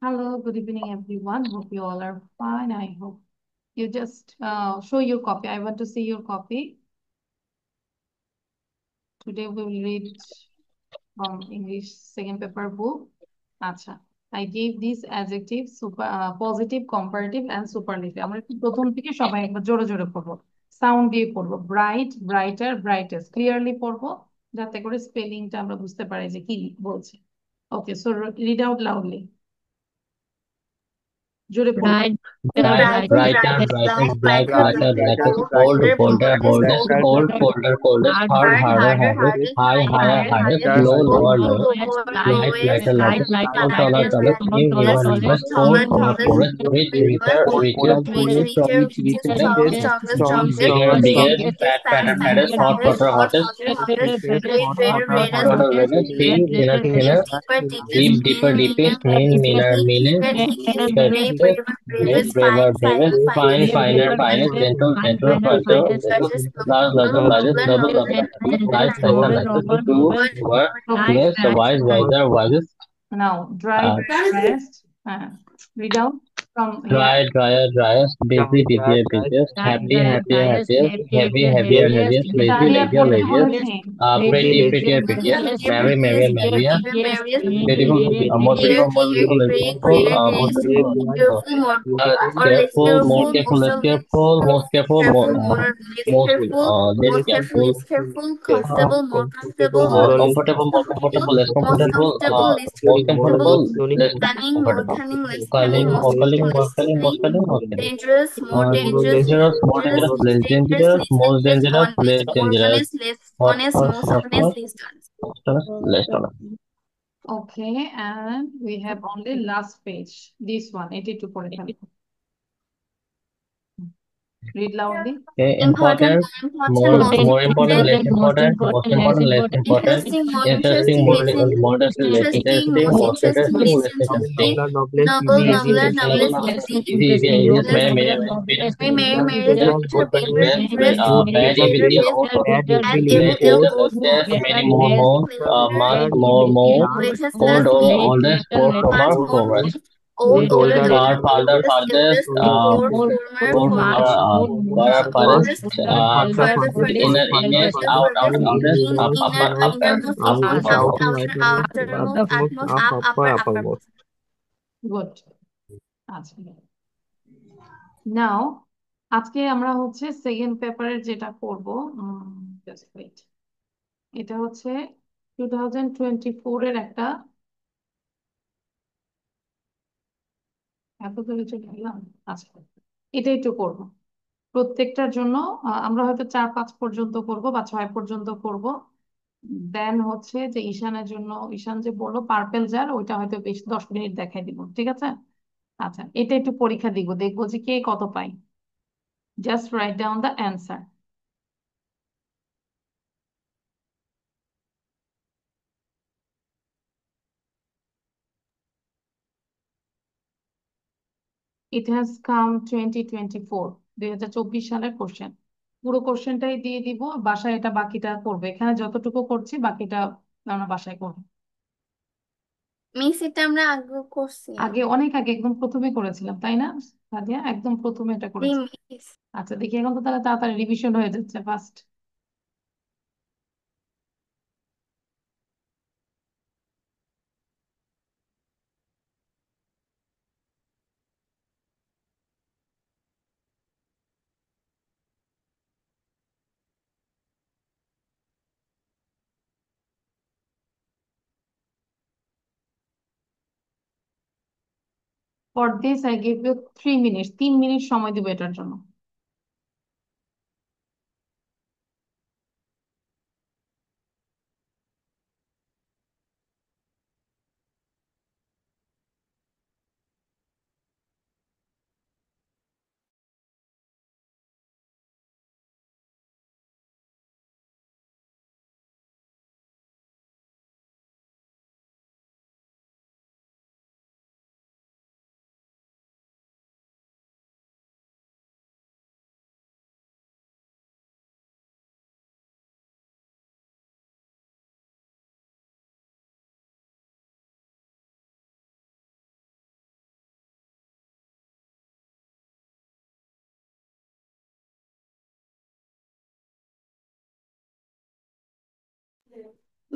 Hello, good evening, everyone. Hope you all are fine. I hope you just show your copy. I want to see your copy. Today we will read from English second paper book. আচ্ছা, I gave these adjectives super, positive, comparative, and superlative. আমরা একটু প্রথম থেকে সবাই একবার জোরে জোরে পড়বো। সাউন্ড দিয়ে পড়বো। Bright, brighter, brightest. ক্লিয়ারলি পড়বো যাতে করে স্পেলিংটা আমরা বুঝতে পারি যে কি বলছি। ওকে, সো রিড আউট লাউডলি। জোরে পড়বো। Bright, Bright, bright, brighter, brightest, black, blacker, blackest, bold, bolder, boldest, cold, colder, coldest, hard, harder, hardest, high, higher, highest, low, lower, lowest, light, lighter, lightest, tall, taller, tallest, slim, even, meanest, poor, poorest, rich, richer, richest, strongest, bigger, biggest, fat, fatter, fattest, hot, hotter, hottest, shorter, redest, thin, thinner, thinnest, deep, deeper, deepest, mean, meaner, meanest, pettiest, brave, braver, bravest, fine, finer, finest, gentle, gentler, fresher, large, larger, largest, double, double, nice, nicer, nicest, true, truer, truest, wise, wiser, wisest, Now, dry, uh, driest. Read out from here. dry, drier, driest, busy, busier, busiest, happy, happier, happiest, heavy, heavier, heaviest, lazy, Tania lazier, পড়তে laziest, বলেছে। pretty, prettier, prettiest, merry, merrier, merrier, beautiful, more beautiful, more beautiful, less beautiful, most beautiful, more careful, less careful, most careful, less careful, comfortable, less comfortable, more comfortable, less comfortable, calling, more calling, more calling, most calling, more calling, dangerous, more dangerous, less dangerous, most dangerous, less dangerous, hot, soft, less honest. Okay, and we have only last page. This one, 82 করে ফেলবো। Read loudly. Okay, important, more important, less important, most important, less important, interesting, more interesting, less interesting, most interesting, less interesting. Easy, easy, easiest, many, many, many, biggest, biggest, good, better, best, bad, evilly, less, little, less, many, more, most, much, more, more, old, oldest, poor, former, poorest. Far, farther, farthest, for, farthest, inner, innerst, out, outest, up, upper, uppermost, uppermost. Good. আচ্ছা। Now, আজকে আমরা হচ্ছে second পেপারের যেটা করব, just wait. এটা হচ্ছে 2024 এর একটা এত করে চলে গেলাম। আচ্ছা, এটাই তো করব প্রত্যেকটার জন্য। আমরা হয়তো 4-5 পর্যন্ত করব বা 6 পর্যন্ত করব। দেন হচ্ছে যে ঈশানের জন্য, ঈশান যে বললো পার্পেল জার, ওইটা হয়তো বেশ 10 মিনিট দেখাই দিব, ঠিক আছে? আচ্ছা, এটা একটু পরীক্ষা দিব, দেখবো যে কে কত পাই। Just write down the answer. It has come 2024, 2024 সালের কোশ্চেন। পুরো কোশ্চেনটাই দিয়ে দিব, বাসায় এটা বাকিটা করবে। এখানে যতটুকু করছি বাকিটা আমরা বাসায় করবো। মিস এটা আমরা আগে করছি। আগে অনেক আগে একদম প্রথমে করেছিলাম, তাই না সাদিয়া? একদম প্রথমে এটা করেছি। মিস আচ্ছা, দেখি এখন তো তাহলে তাড়াতাড়ি রিভিশন হয়ে যাচ্ছে first. For this I give you 3 minute, 3 minute সময় দিব এটার জন্য।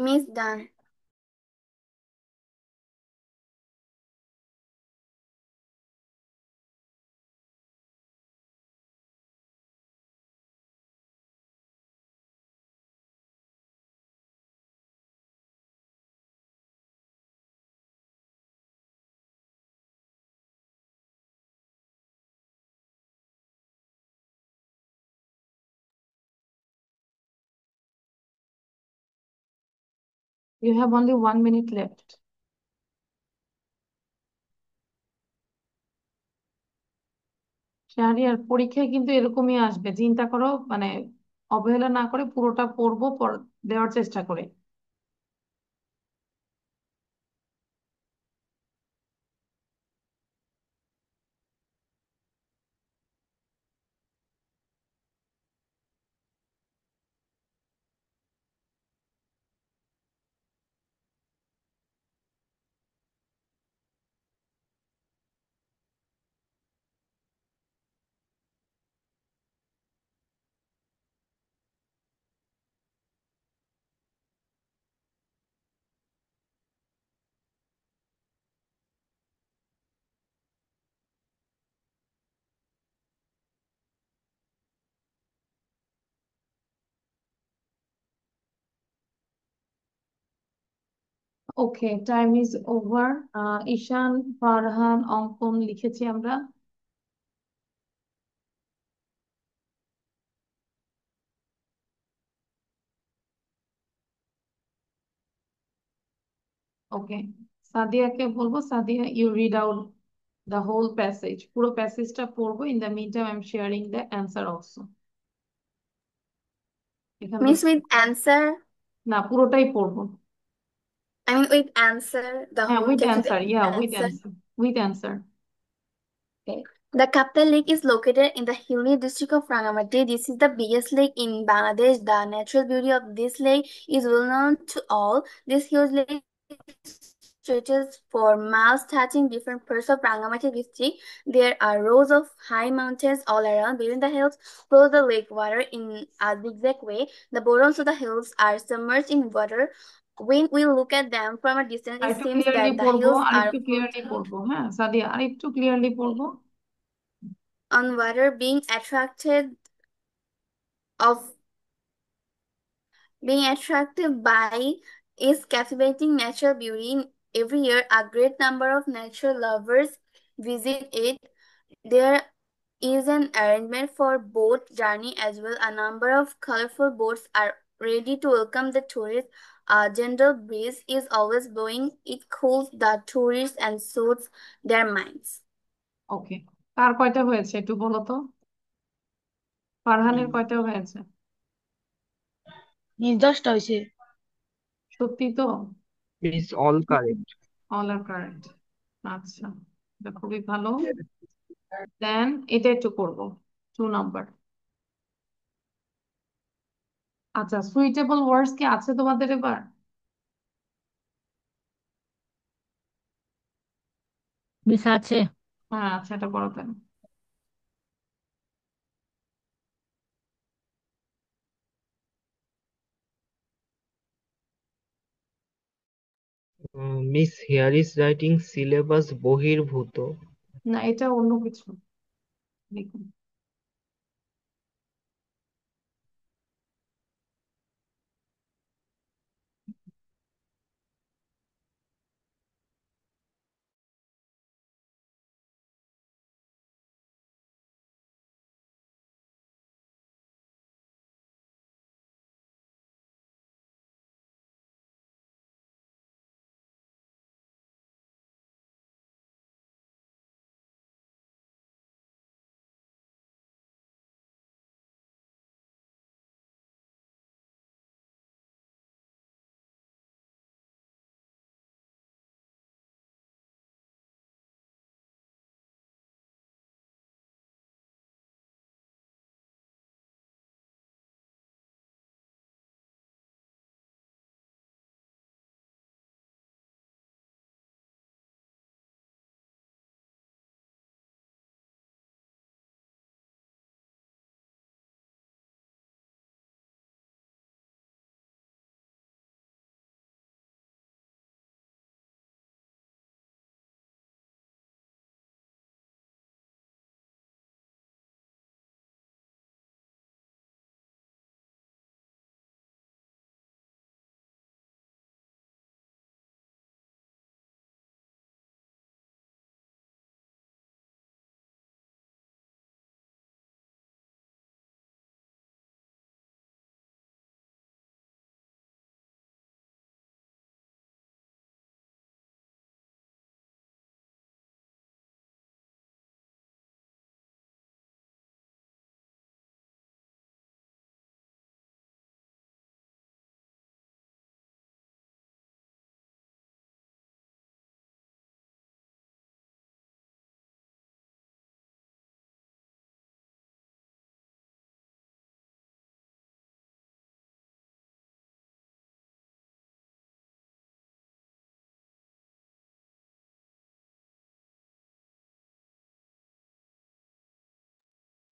Miss done. You have only 1 minute left. Shahriar পরীক্ষায় কিন্তু এরকমই আসবে, চিন্তা করো, মানে অবহেলা না করে পুরোটা পড়বো, দেওয়ার চেষ্টা করে। Okay, time is over. Ishan, Farhan, Ankan লিখেছি আমরা। ওকে, সাদিয়াকে বলবো, Sadia you read out the whole passage, পুরো প্যাসেজটা পড়বো। In the meantime I am sharing the answer also. এখান Miss থেকে with answer. না, পুরোটাই পড়বো। I mean with answer. The হ্যাঁ, whole with text with answer, yeah with answer. Answer, with answer. Okay. The Kapta Lake is located in the hilly district of Rangamati. This is the biggest lake in Bangladesh. The natural beauty of this lake is well known to all. This huge lake stretches for miles, touching different parts of Rangamati district. There are rows of high mountains all around. Between the hills flows the lake water in a zigzag way. The bottoms of the hills are submerged in water. When we look at them from a distance, আর it একটু seems clearly that the পড়বো, hills আর are একটু clearly পড়বো। হ্যাঁ সাদিয়া, আর একটু clearly পড়বো। on water of being attracted by its captivating natural beauty. Every year, a great number of nature lovers visit it. There is an arrangement for boat journey as well. A number of colorful boats are ready to welcome the tourists. A gentle breeze is always blowing. It cools the tourists and soothes their minds. ওকে, কার কয়টা হয়েছে একটু বলো তো? ফারহানের কয়টা হয়েছে? Miss 10টা হয়েছে। সত্যি তো? Is all correct. All are correct. আচ্ছা, এটা খুবই ভালো। দেন এটা একটু করবো, 2 নাম্বার। আচ্ছা, সুইটেবল ওয়ার্ডস কি আছে তোমাদের এবার? মিস আছে। হ্যাঁ আচ্ছা, এটা করো তাহলে। Miss, here is writing syllabus বহির্ভূত। না, এটা অন্য কিছু, দেখুন।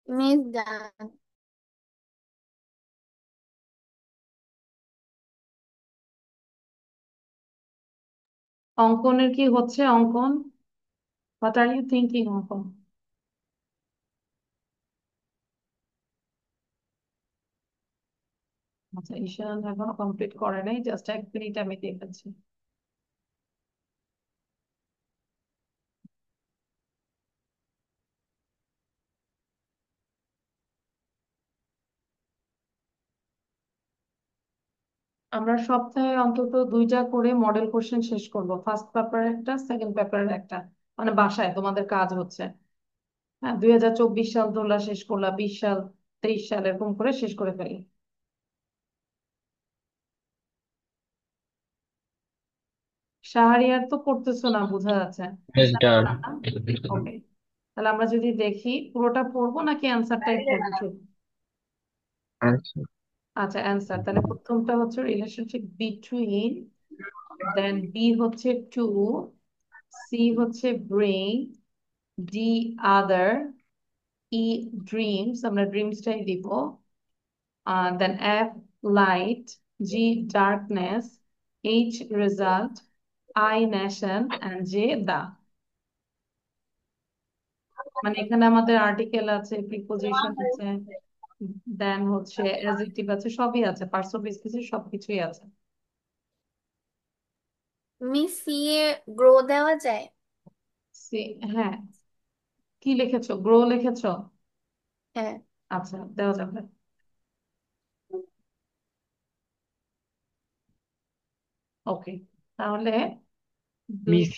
Miss done. অঙ্কনের কি হচ্ছে অঙ্কন? হোয়াট আর ইউ থিঙ্কিং অঙ্কন? আচ্ছা, ঈশান এখনো কমপ্লিট করে নাই, জাস্ট 1 মিনিট আমি দেখেছি। আমরা সপ্তাহে অন্তত 2টা করে মডেল কোশ্চেন শেষ করব, ফার্স্ট পেপারের একটা, সেকেন্ড পেপারের একটা। মানে বাসায় তোমাদের কাজ হচ্ছে, হ্যাঁ, 2024 সাল ধরলা শেষ করলা, 20 সাল, 23 সাল, এরকম করে শেষ করে ফেলি। শাহরিয়ার তো করতেছো না, বোঝা যাচ্ছে। Miss done. ওকে, তাহলে আমরা যদি দেখি পুরোটা পড়বো নাকি অ্যান্সার টাইপ করবো শুধু? আচ্ছা, আচ্ছা, অ্যান্সার তাহলে প্রথমটা হচ্ছে রিলেশনশিপ বিটুইন, দেন বি হচ্ছে টু, সি হচ্ছে bring, D other, E dreams, আমরা ড্রিমসটাই দিব, then F light, G darkness, H result, I nation, and J the. মানে এখানে আমাদের আর্টিকেল আছে, প্রিপোজিশন আছে, দেন হচ্ছে অ্যাডজেক্টিভ আছে, সবই আছে, পার্টস অফ স্পিচ সবকিছুই আছে। মিস সি এ গ্রো দেওয়া যায়? হ্যাঁ, কি লিখেছো, গ্রো লিখেছো? হ্যাঁ। আচ্ছা, দেওয়া যাবে। ওকে, তাহলে দুই, মিস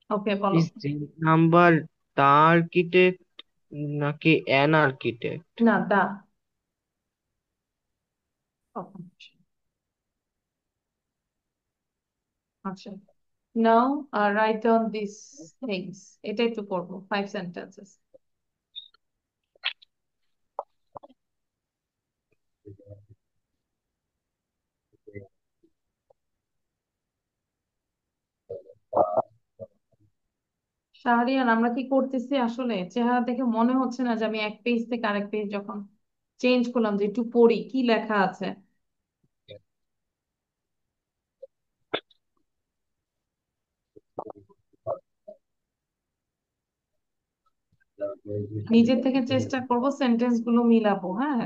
ওকে বলো। ইজ নাম্বার দা আর্কিটেক্ট নাকি অ্যান আর্কিটেক্ট? না, দা। আচ্ছা, নাও রাইট ডাউন দিস থিংস, এটাই তো করবো, 5 সেন্টেন্সেস। শাহরিয়ান, আমরা কি করতেছি আসলে? চেহারা দেখে মনে হচ্ছে না যে আমি এক পেজ থেকে আরেক পেজ যখন চেঞ্জ করলাম যে একটু পড়ি কি লেখা আছে? নিজের থেকে চেষ্টা করব সেন্টেন্স গুলো মিলাবো, হ্যাঁ।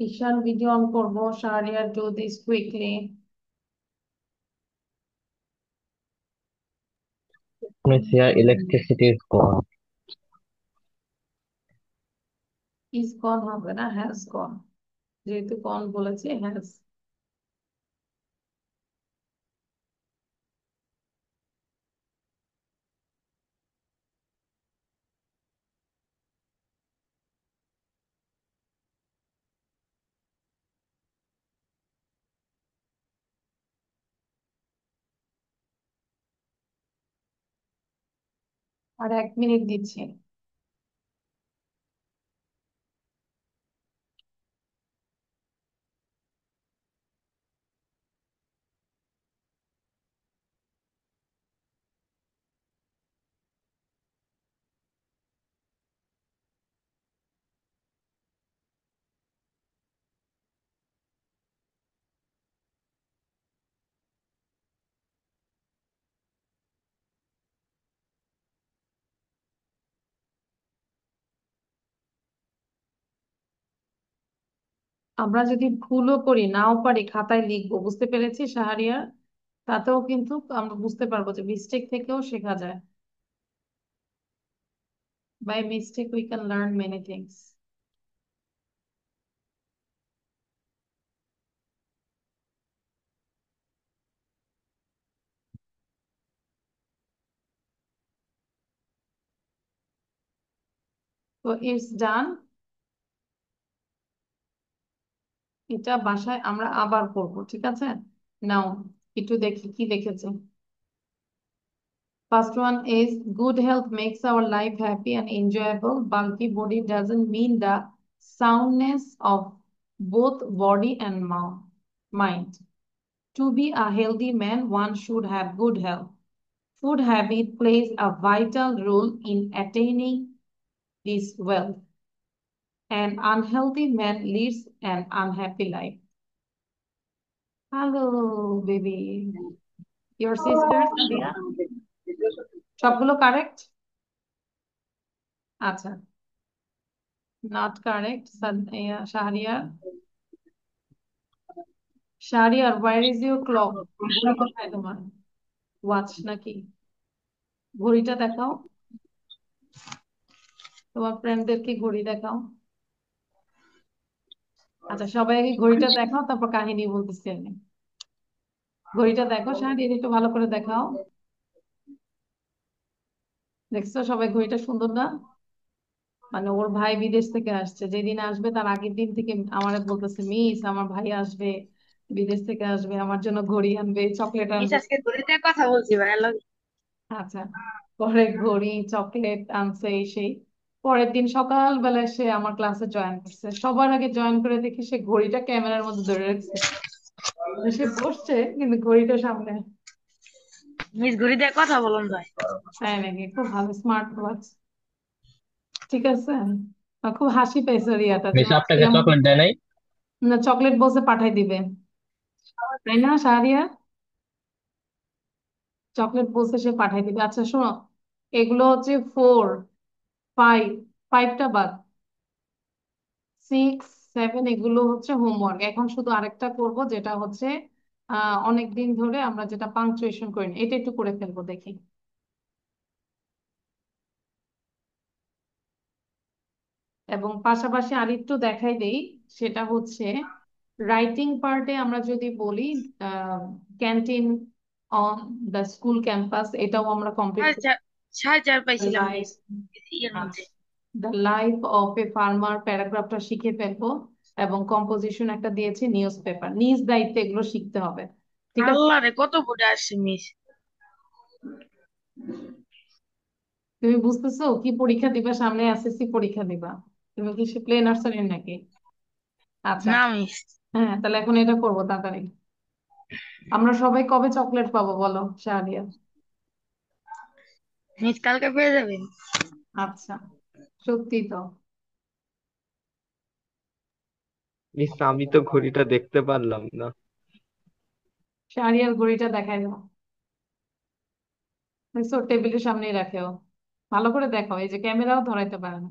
ঈশান ভিডিও অন করবো, Shahriar do this quickly. Miss here electricity is gone. Is গন হবে না, হ্যাজ গন, যেহেতু গন বলেছি, হ্যাজ। আর 1 মিনিট দিচ্ছি। আমরা যদি ভুলও করি নাও পারি খাতায় লিখবো, বুঝতে পেরেছি শাহরিয়ার? তাতেও কিন্তু আমরা বুঝতে পারবো যে মিস্টেক থেকেও শেখা যায়। By mistake we can learn many things. তো ইটস ডান। এটা বাসায় আমরা আবার করবো, ঠিক আছে? নাও একটু দেখি কি লিখেছে। First one is good health makes our life happy and enjoyable. Bulky body doesn't mean the soundness of both body and mind. To be a healthy man, one should have good health. Food habit plays a vital role in attaining this wealth. An unhealthy man leads an unhappy life. Hello, baby. Your sister, Sadia? সবগুলো correct? আচ্ছা, not correct. Shahriar, Shahriar, where is your clock? ঘড়ি কোথায় তোমার? Watch নাকি? ঘড়িটা দেখাও, তোমার ফ্রেন্ডদেরকে ঘড়ি দেখাও। আচ্ছা, সবাই আগে ঘড়িটা দেখাও, তারপর কাহিনী বলতেছি আমি। ঘড়িটা দেখো শাহরিয়ার, একটু ভালো করে দেখাও। দেখছো সবাই ঘড়িটা সুন্দর না? মানে ওর ভাই বিদেশ থেকে আসছে, যেদিন আসবে তার আগের দিন থেকে আমারে বলতেছে, মিস আমার ভাই আসবে, বিদেশ থেকে আসবে, আমার জন্য ঘড়ি আনবে, চকলেট মিস আনবে। আজকে ঘড়িতে কথা বলছি ভাইয়া লগে। আচ্ছা, পরে ঘড়ি চকলেট আনছে এই সেই। পরের দিন সকালবেলায় সে আমার ক্লাসে জয়েন করছে, সবার আগে জয়েন করে দেখি সে ঘড়িটা ক্যামেরার মধ্যে ধরে রাখছে। সে বসছে কিন্তু ঘড়িটা সামনে। মিস ঘড়িতে কথা বলুন ভাই। তাই নাকি? খুব ভালো, স্মার্ট ওয়াচ। ঠিক আছে। আমার খুব হাসি পাইছে রিয়াটা যে মিস ভাবছি আপনাকে চকলেট দেয় নাই? না, চকলেট বলছে পাঠাই দিবে, তাই না শাহরিয়া? চকলেট বলছে সে পাঠাই দিবে। আচ্ছা শোনো, এগুলো হচ্ছে 4, 5, 5টা বাদ, 6, 7 এগুলো হচ্ছে হোমওয়ার্ক। এখন শুধু আরেকটা করব, যেটা হচ্ছে অনেকদিন ধরে আমরা যেটা পাংচুয়েশন করি না, এটা একটু করে ফেলবো দেখি। এবং পাশাপাশি আরেকটু দেখাই দেই, সেটা হচ্ছে রাইটিং পার্টে আমরা যদি বলি canteen on the school campus, এটাও আমরা কমপ্লিট সাড়ে করি। চার, 4.5 পাইছিলাম লাইফ, মিস ইয়ের মধ্যে। The life of a farmer প্যারাগ্রাফটা শিখে ফেলবো। এবং কম্পোজিশন একটা দিয়েছি, নিউজ পেপার, নিজ দায়িত্বে এগুলো শিখতে হবে, ঠিক আছে? আল্লাহ রে কত পড়ে আসছে মিস। তুমি বুঝতেছো কি পরীক্ষা দিবা? সামনে এসএসসি পরীক্ষা দিবা, তুমি কি সে প্লে নার্সারির নাকি? আচ্ছা, না মিস, হ্যাঁ তাহলে এখন এটা করবো তাড়াতাড়ি। আমরা সবাই কবে চকলেট পাবো বলো শাহরিয়া? মিস কালকে পেয়ে যাবেন। আচ্ছা, সত্যি তো? মিস আমি তো ঘড়িটা দেখতে পারলাম না। শাহরিয়ার ঘড়িটা দেখাই দাও, দেখছো টেবিলের সামনেই রাখেও। ভালো করে দেখাও, এই যে ক্যামেরাও ধরাইতে পারে না,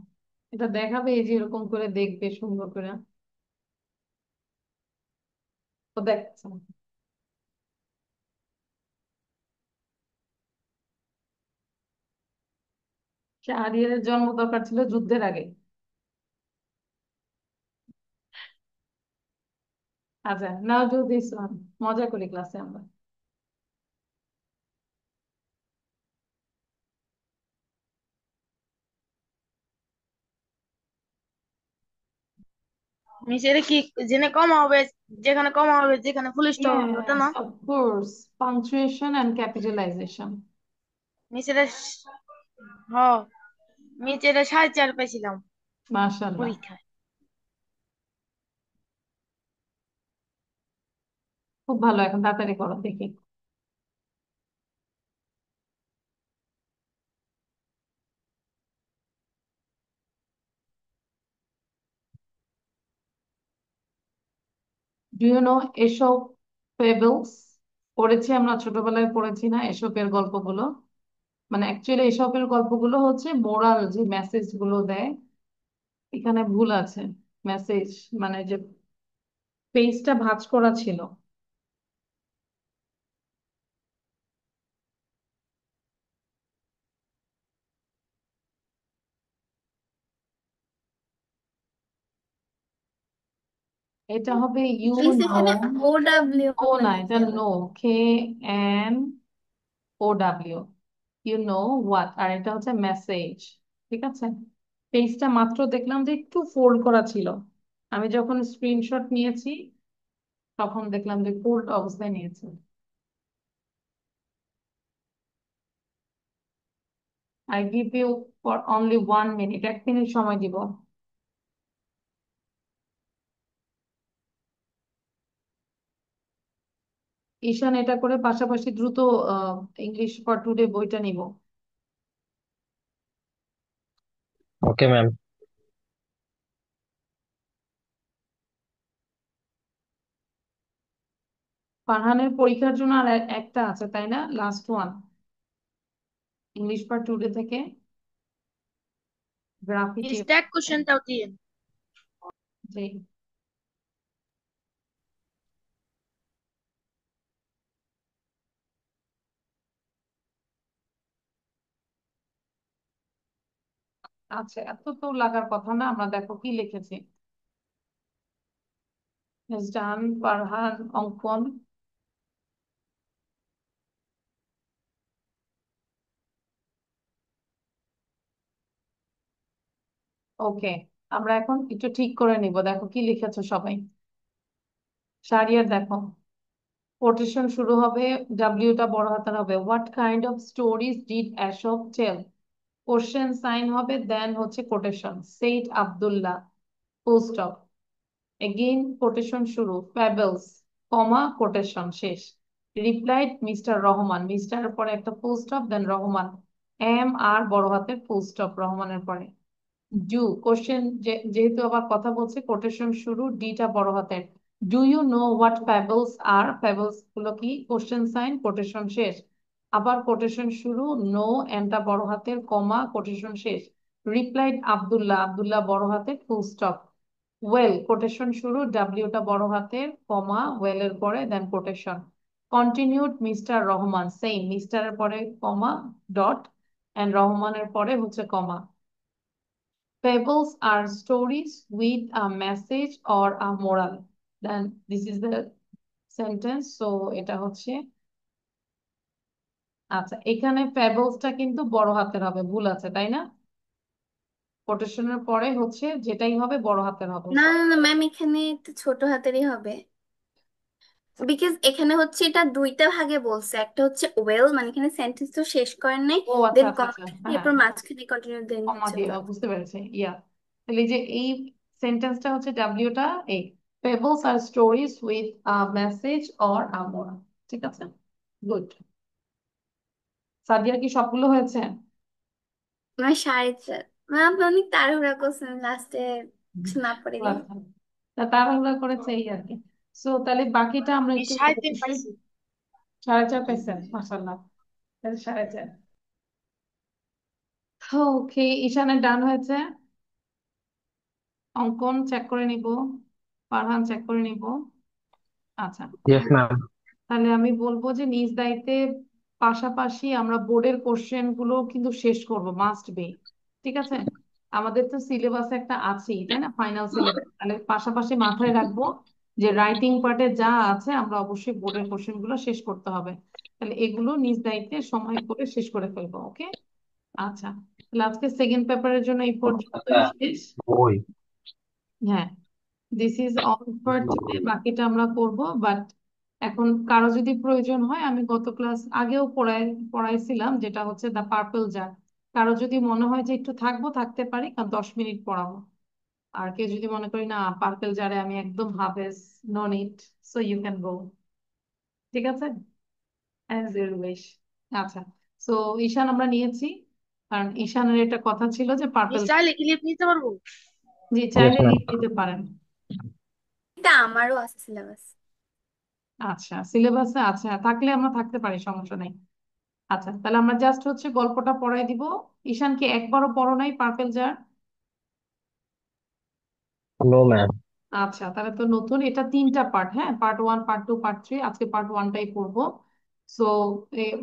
এটা দেখাবে এই যে এরকম করে দেখবে সুন্দর করে। ও দেখছে না। শাহরিয়ারের জন্ম দরকার ছিল যুদ্ধের আগে। আচ্ছা, নাও ডু দিস ওয়ান, মজা করি ক্লাসে আমরা। মিস এটা কি জেনে কমা হবে, যেখানে কমা হবে, যেখানে ফুল স্টপ হবে ওটা Yes, না? of course. Punctuation and capitalization. Miss এটা হ, মিস এটা 4.5 পাইছিলাম মাশাআল্লাহ। পরীক্ষায়। খুব ভালো, এখন তাড়াতাড়ি করো দেখি। ডু ইউ নো এসব পেবলস? পড়েছি আমরা ছোটবেলায়, পড়েছি না এসবের গল্পগুলো? মানে অ্যাকচুয়ালি এসবের গল্পগুলো হচ্ছে মোরাল যে মেসেজ গুলো দেয়, এখানে ভুল আছে। মেসেজ মানে যে পেজটা ভাঁজ করা ছিল। এটা হবে ইউ মিস নো। এখানে ও ডাব্লিউ ও না, এটা লিখতে হবে। No, KNOW, you know what, আর এটা হচ্ছে মেসেজ। ঠিক আছে, পেজটা মাত্র দেখলাম যে একটু ফোল্ড করা ছিল। আমি যখন স্ক্রিনশট নিয়েছি তখন দেখলাম যে ফোল্ড অবস্থায় নিয়েছে। I give you for only 1 minute, 1 minute সময় দিব। ঈশান এটা করে পাশাপাশি দ্রুত ইংলিশ ফর টুডে বইটা নিব। Okay, ma'am. ফারহানের পরীক্ষার জন্য আর একটা আছে তাই না, last one, English for today থেকে গ্রাফিটি। স্ট্যাক কোশ্চেনটাও দিয়ে জি, আচ্ছা এত তো লাগার কথা না, আমরা দেখো কি লিখেছি। জান, ফারহান, অঙ্কন। ওকে, আমরা এখন একটু ঠিক করে নিব, দেখো কি লিখেছো সবাই। শারিয়ার দেখো, কোটেশন শুরু হবে, ডাব্লিউটা বড় হাতের হবে। What kind of stories did Aesop tell, question sign হবে, দেন হচ্ছে quotation, said Abdullah, full stop. Again quotation শুরু, প্যাবেলস, কমা, কোটেশন শেষ। রিপ্লাইড মিস্টার রহমান, মিস্টার পরে একটা full stop, then Rahman, M R বড় হাতের ফুল স্টপ রহমানের পরে। ডু কোশ্চেন, যেহেতু আবার কথা বলছে, কোটেশন শুরু, ডিটা বড় হাতের। ডু ইউ নো হোয়াট প্যাবলস আর, প্যাবলস গুলো কি, কোশ্চেন সাইন, কোটেশন শেষ। আবার কোটেশন শুরু, নো এনটা বড় হাতের, কমা, কোটেশন শেষ। রিপ্লাইড আব্দুল্লাহ, আব্দুল্লাহ বড় হাতের, ফুল স্টপ। ওয়েল কোটেশন শুরু, ডাব্লিউটা বড় হাতের, কমা, ওয়েল এর পরে, then quotation. Continued mister Rahman, same, মিস্টারের পরে কমা, ডট, এন্ড রহমানের পরে হচ্ছে কমা। Fables are stories with a message or a moral. Then this is the sentence. So এটা হচ্ছে, আচ্ছা এখানে ফেবলসটা কিন্তু বড় হাতের হবে, ভুল আছে তাই না? কোটেশনের পরে হচ্ছে যেটাই হবে বড় হাতের হবে। না না না ম্যাম, এখানে তো ছোট হাতেরই হবে। বিকজ এখানে হচ্ছে এটা দুইটা ভাগে বলছে, একটা হচ্ছে ওয়েল, মানে এখানে সেন্টেন্স তো শেষ করেন নাই, ও আচ্ছা দেন আচ্ছা আচ্ছা, কমা, হ্যাঁ এরপর হ্যাঁ, মাঝখানে কন্টিনিউ, দেন কমা হচ্ছে দিয়ে ওয়েল। বুঝতে পেরেছি, ইয়া। তাহলে এই যে এই সেন্টেন্সটা হচ্ছে ডাব্লিউটা এই, fables are stories with a message or a moral। ঠিক আছে, গুড। সাদিয়া কি সবগুলো হয়েছে? আমার 4:30। ম্যাম আপনি অনেক তাড়াহুড়া করছেন, লাস্টে হুম। কিছু না পড়ে ও গেলে। আচ্ছা, তা তাড়াহুড়া করেছে এই আর কি। সো তাহলে বাকিটা আমরা আমি একটু 3.5 পাইছি। 4.5 পাইছেন, মাশাল্লাহ, তাহলে 4.5। ওকে, ঈশানের ডান হয়েছে, অঙ্কন চেক করে নিব, ফারহান চেক করে নিব। আচ্ছা, Yes, ma'am. তাহলে আমি বলবো যে নিজ দায়িত্বে পাশাপাশি আমরা বোর্ডের কোশ্চেন গুলো কিন্তু শেষ করব, মাস্ট বি। ঠিক আছে, আমাদের তো সিলেবাস একটা আছেই তাই না, ফাইনাল সিলেবাস, তাহলে পাশাপাশি মাথায় রাখবো যে রাইটিং পার্টে যা আছে আমরা অবশ্যই বোর্ডের কোশ্চেন গুলো শেষ করতে হবে। তাহলে এগুলো নিজ দায়িত্বে সময় করে শেষ করে ফেলবো, ওকে? আচ্ছা, তাহলে আজকে সেকেন্ড পেপারের জন্য এই পর্যন্তই শেষ। Boy. হ্যাঁ, this is all for today, বাকিটা আমরা করব। বাট এখন কারো যদি প্রয়োজন হয়, আমি গত ক্লাস আগেও পড়াইছিলাম, যেটা হচ্ছে দ্য পার্পল জার। কারো যদি মনে হয় যে একটু থাকবো, থাকতে পারি, কারণ 10 মিনিট পড়াবো। আর কেউ যদি মনে করি না পার্পল জারে আমি একদম হাফেজ, no need, so you can go. ঠিক আছে, অ্যাজ ইউর উইশ। আচ্ছা, সো ঈশান আমরা নিয়েছি, কারণ ঈশানের একটা কথা ছিল যে আমি পার্পল, চাইলে ক্লিপ নিতে পারবো। জি Yes, চাইলে ma'am. লিখে দিতে পারেন। এটা আমারও আছে সিলেবাস। আচ্ছা, সিলেবাসে আছে, থাকলে আমরা থাকতে পারি, সমস্যা নেই। আচ্ছা, তাহলে আমরা জাস্ট হচ্ছে গল্পটা পড়াই দিব। ঈশানকে একবারও পড়ো নাই পার্পেল জার? No, ma'am. আচ্ছা, তাহলে তো নতুন, এটা তিনটা পার্ট, হ্যাঁ, পার্ট 1, পার্ট 2, পার্ট 3, আজকে পার্ট 1টাই পড়বো। সো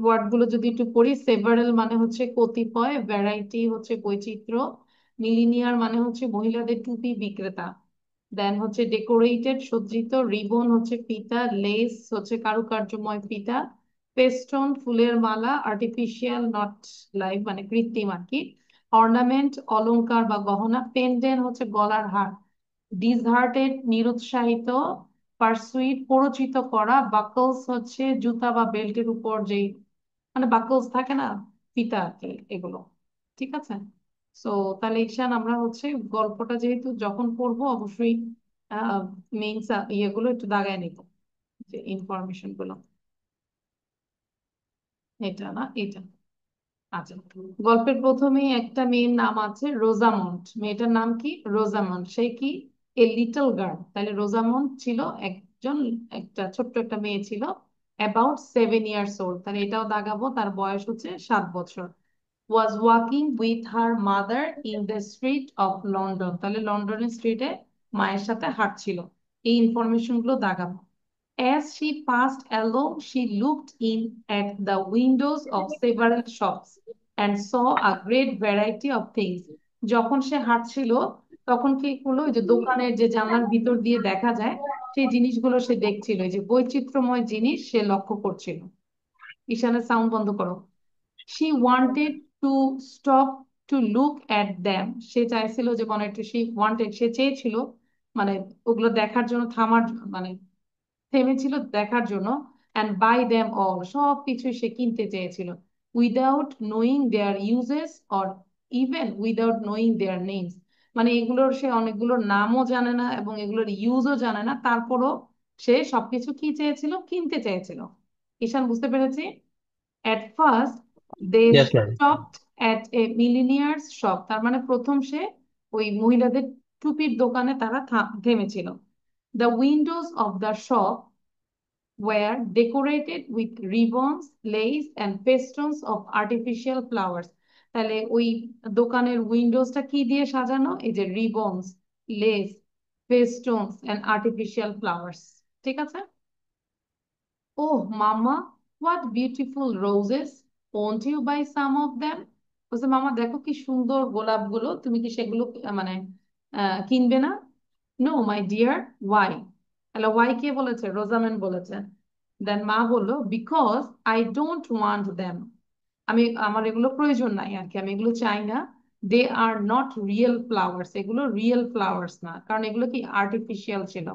ওয়ার্ড গুলো যদি একটু পড়ি, সেভারেল মানে হচ্ছে কতিপয়, ভ্যারাইটি হচ্ছে বৈচিত্র্য, মিলিনিয়ার মানে হচ্ছে মহিলাদের টুপি বিক্রেতা, দেন হচ্ছে ডেকোরেটেড সজ্জিত, রিবন হচ্ছে ফিতা, লেস হচ্ছে কারুকার্যময় ফিতা, পেস্টন ফুলের মালা, আর্টিফিশিয়াল নট লাইভ মানে কৃত্রিম আর কি, অর্নামেন্ট অলংকার বা গহনা, পেন্ডেন্ট হচ্ছে গলার হার, ডিসহার্টেড নিরুৎসাহিত, পারসুইট প্ররোচিত করা, বাকলস হচ্ছে জুতা বা বেল্টের উপর যেই মানে বাকলস থাকে না, ফিতা আর কি, এগুলো। ঠিক আছে। সো তাহলে ঈশান, আমরা হচ্ছে গল্পটা যেহেতু যখন পড়বো অবশ্যই মেইন ইয়েগুলো একটু দাগায় নিব, যে ইনফরমেশন গুলো। এটা না, এটা। আচ্ছা, গল্পের প্রথমেই একটা মেয়ের নাম আছে রোজামন্ড। মেয়েটার নাম কি? রোজামন্ড। সে কি? A little girl. তাহলে রোজামন্ড ছিল একজন, একটা ছোট্ট একটা মেয়ে ছিল, অ্যাবাউট 7 ইয়ার্স ওল্ড। তাহলে এটাও দাগাবো, তার বয়স হচ্ছে 7 বছর। Was walking with her mother in the street of London. তাহলে লন্ডনের স্ট্রিটে মায়ের সাথে হাঁটছিল। এই ইনফরমেশন গুলো দাগাবো। As she passed along, she looked in at the windows of several shops and saw a great variety of things. যখন সে হাঁটছিল তখন কি করলো, ওই যে দোকানের যে জানলার ভিতর দিয়ে দেখা যায় সেই জিনিসগুলো সে দেখছিল, এই যে বৈচিত্র্যময় জিনিস সে লক্ষ্য করছিল। ঈশানের সাউন্ড বন্ধ করো। She wanted to stop to look at them. সে চাইছিল যে মানে একটু, সে চেয়েছিল মানে ওগুলো দেখার জন্য, মানে থেমেছিল দেখার জন্য। অ্যান্ড বাই দ্যাম অল, সব কিছু সে কিনতে চেয়েছিল। Without knowing their uses or even without knowing their names, মানে এগুলোর সে অনেকগুলোর নামও জানে না এবং এগুলোর ইউজও জানে না, তারপরও সে সবকিছু কি চেয়েছিল? কিনতে চেয়েছিল। ঈশান, বুঝতে পেরেছি? At first they Yes, ma'am. Stopped at a milliners shop. তার মানে প্রথম সে ওই মহিলাদের টুপির দোকানে তারা থেমেছিল। The Windows of the shop were decorated with ribbons, lace and festoons of artificial flowers. তাহলে ওই দোকানের উইন্ডোজটা কি দিয়ে সাজানো? এই যে ribbons, lace, festoons and artificial flowers. ঠিক আছে। Oh mama, what beautiful roses, won't you buy some of them? বলছে, মামা দেখো কি সুন্দর গোলাপগুলো, তুমি কি সেগুলো মানে কিনবে না? No my dear, why? তাহলে ওয়াই কে বলেছে? রোজামেন বলেছে। দেন মা বললো, because I don't want them. আমার এগুলো প্রয়োজন নাই আর কি, আমি এগুলো চাই না। দে আর নট রিয়েল ফ্লাওয়ার্স, এগুলো রিয়েল ফ্লাওয়ার্স না, কারণ এগুলো কি আর্টিফিশিয়াল ছিল।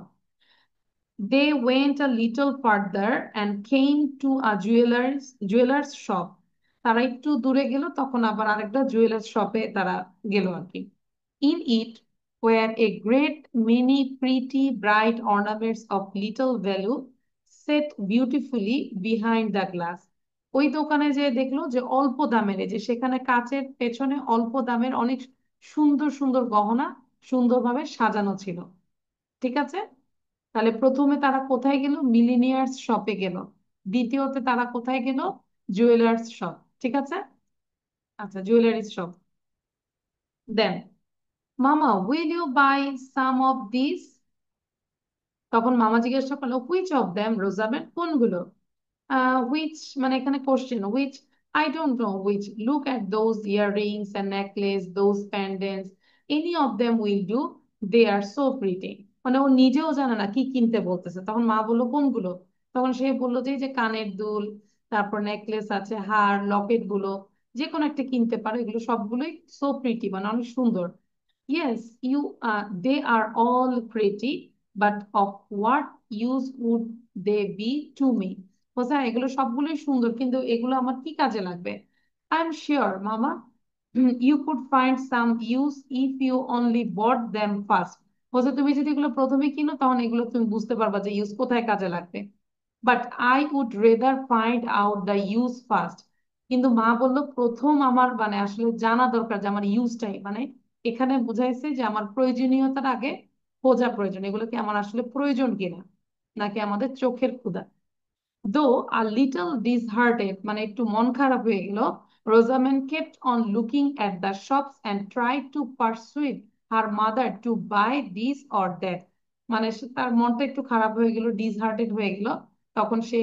They went a little further and came to a jewelers shop. তারা একটু দূরে গেল, তখন আবার আরেকটা জুয়েলার্স শপে তারা গেল আর কি। In it were a great many pretty bright ornaments of little value set beautifully behind the glass. ওই দোকানে যে দেখলো যে অল্প দামের, এই যে সেখানে কাচের পেছনে অল্প দামের অনেক সুন্দর সুন্দর গহনা সুন্দরভাবে সাজানো ছিল। ঠিক আছে। তাহলে প্রথমে তারা কোথায় গেল? মিলিনিয়ার্স শপে গেল। দ্বিতীয়তে তারা কোথায় গেল? Jewellers shop. ঠিক আছে। আচ্ছা, jewellery shop. Then, mama will you buy some of this? তখন মামা জিজ্ঞাসা করলো, হুইচ অফ দ্যাম রোজাবেন, কোনগুলো? হুইচ মানে এখানে question, which, I don't know which, look at those earrings and necklace, those pendants, any of them will do, they are so pretty. মানে ও নিজেও জানে না কি কিনতে বলতেছে। তখন মা বললো, কোনগুলো? তখন সে বললো যে এই যে কানের দুল, তারপর নেকলেস আছে, হার, লকেট গুলো, যে কোনো একটা কিনতে পারো, এগুলো সবগুলোই সো প্রিটি মানে অনেক সুন্দর। Yes, they are all pretty, but of what use would they be to me? বলছে, "হ্যাঁ, এগুলো সবগুলোই সুন্দর, কিন্তু এগুলো আমার কি কাজে লাগবে? I am sure, Mama, you could find some use if you only bought them first. বলছে, তুমি যদি এগুলো প্রথমে কিনো তখন এগুলো তুমি বুঝতে পারবা যে ইউজ কোথায় কাজে লাগবে। But I would rather find out the use first. কিন্তু মা বললো, প্রথম আমার মানে আসলে জানা দরকার যে আমার ইউজটাই, মানে এখানে বুঝাইছে যে আমার প্রয়োজনীয়তার আগে খোঁজা প্রয়োজন, এগুলো কি আমার আসলে প্রয়োজন কিনা, নাকি আমাদের চোখের ক্ষুধা। দো আ লিটল ডিসহার্টেড, মানে একটু মন খারাপ হয়ে গেল, Rosamond kept on looking at the shops and try to persuade her mother to buy this or that. মানে তার মনটা একটু খারাপ হয়ে গেল, ডিসহার্টেড হয়ে গেল। তখন সে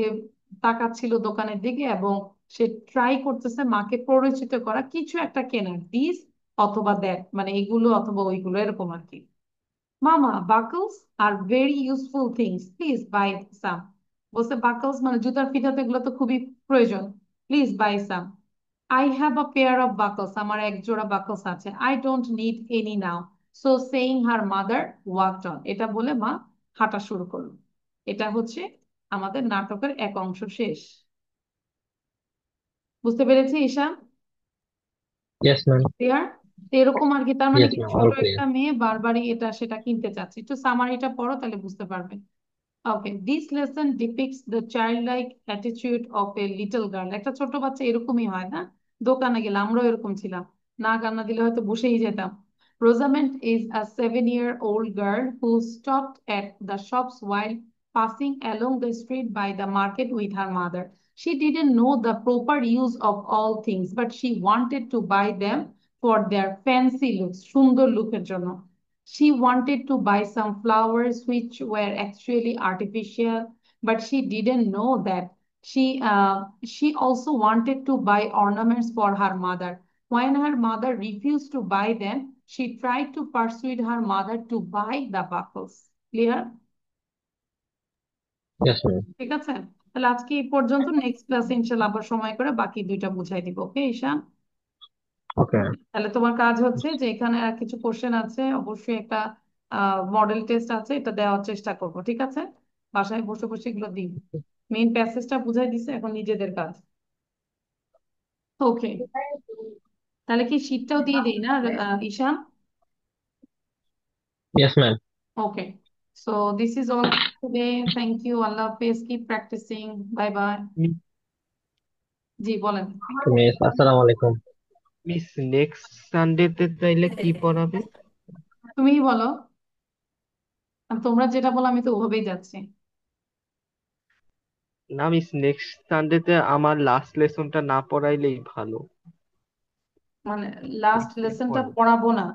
তাকাচ্ছিল দোকানের দিকে এবং সে ট্রাই করতেছে মাকে পরিচিত করা কিছু একটা কেনার, দিস অথবা দ্যাট, মানে এগুলো অথবা ওইগুলো এরকম আর কি। Mama, buckles are very useful things, please buy some. বলছে বাকলস মানে জুতার ফিতা, তো এগুলো তো খুবই প্রয়োজন, please buy some. I have a pair of buckles, আমার এক জোড়া বাকলস আছে। I don't need any now. So saying her mother walked on, এটা বলে মা হাঁটা শুরু করলো। এটা হচ্ছে আমাদের নাটকের এক অংশ শেষ। বুঝতে পেরেছি ঈশা? Yes, ma'am. ক্লিয়ার? এরকম আর কি, তার মানে Yes, কি ma'am. ছোট All clear. একটা মেয়ে বারবারই এটা সেটা কিনতে চাচ্ছে। একটু সামারিটা পড়ো, তাহলে বুঝতে পারবে। Okay, this lesson depicts the childlike attitude of a little girl. একটা ছোট বাচ্চা এরকমই হয় না? দোকানে গেলে আমরাও এরকম ছিলাম, না কান্না দিলে হয়তো বসেই যেতাম। Rosamond is a 7-year-old girl who stopped at the shops while passing along the street by the market with her mother. She didn't know the proper use of all things, but she wanted to buy them for their fancy looks, সুন্দর লুকের জন্য। She wanted to buy some flowers which were actually artificial, but she didn't know that. She also wanted to buy ornaments for her mother. When her mother refused to buy them, she tried to persuade her mother to buy the buckles. Clear? Yes, ma'am. ঠিক আছে, তাহলে আজকে এই পর্যন্ত। Next ক্লাসে ইনশাল্লাহ আবার সময় করে বাকি দুইটা বুঝাই দিব। ওকে ঈশান? Okay. তাহলে তোমার কাজ হচ্ছে যে এখানে আর কিছু কোশ্চেন আছে, অবশ্যই একটা মডেল টেস্ট আছে, এটা দেওয়ার চেষ্টা করবো। ঠিক আছে, বাসায় বসে বসে এগুলো দিই। মেইন প্যাসেজটা বুঝাই দিছে, এখন নিজেদের কাজ। ওকে, তাহলে কি শীটটাও দিয়ে দিই না Ishan? Yes, ma'am. Okay, so this is all today. Thank you, আল্লাহ হাফেজ, কিপ প্র্যাকটিসিং, বাই বাই। জি বলেন। Miss, Assalamu alaikum. Miss next সানডেতে তাইলে কি পড়াবে? তুমিই বলো, আর তোমরা যেটা বলো আমি তো ওভাবেই যাচ্ছি। না মিস, নেক্সট সানডেতে আমার লাস্ট লেসনটা না পড়াইলেই ভালো। মানে লাস্ট একটু লেসনটা পরে। পড়াবো না?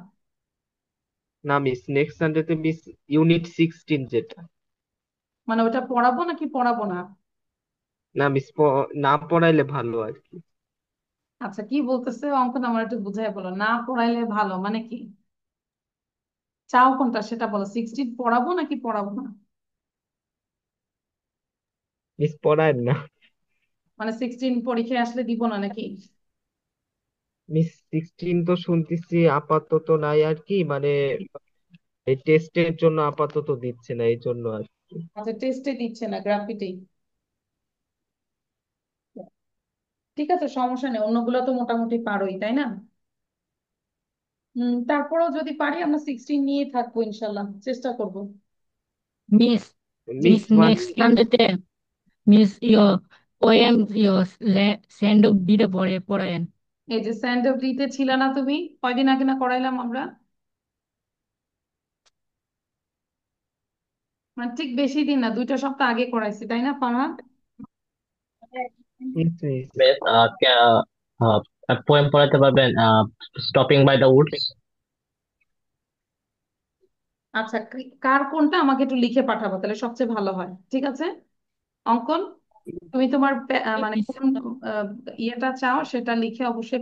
না মিস, নেক্সট সানডেতে মিস ইউনিট 16 যেটা। মানে ওটা পড়াবো নাকি পড়াবো না? না মিস, না পড়াইলে ভালো আর কি। আচ্ছা, কি বলতেছে অঙ্কন, আমার একটু বুঝাই বলো। না পড়াইলে ভালো মানে কি? চাও কোনটা সেটা বলো, 16 পড়াবো নাকি পড়াবো না? মিস পড়ায় না। মানে 16 পরীক্ষায় আসলে দিব না নাকি? মিস 16 তো শুনতেছি আপাতত নাই আর কি, মানে এই টেস্টের জন্য আপাতত দিচ্ছে না, এই জন্য আর কি। আচ্ছা, টেস্টে দিচ্ছে না, গ্রাফিতেই। ঠিক আছে, সমস্যা নেই, অন্যগুলো তো মোটামুটি পারোই, তাই না? তারপরেও যদি পারি আমরা 16 নিয়ে থাকবো, ইনশাল্লাহ চেষ্টা করব। Miss miss miss one. Next সানডেতে মিস পোয়েম সেন্ড দিতে পড়ায়েন। এই যে স্যান্ড অফ দিতে ছিল না তুমি, কয়দিন আগে না করাইলাম আমরা? মানে ঠিক বেশি দিন না, 2টা সপ্তাহ আগে করাইছি, তাই না Farhan? Miss miss Miss, poem পড়াতে পারবেন? Stopping by the woods. আচ্ছা, কার কোনটা আমাকে একটু লিখে পাঠাবো, তাহলে সবচেয়ে ভালো হয়। ঠিক আছে অঙ্কন, তুমি তোমার মানে কোন ইয়েটা চাও সেটা লিখে অবশ্যই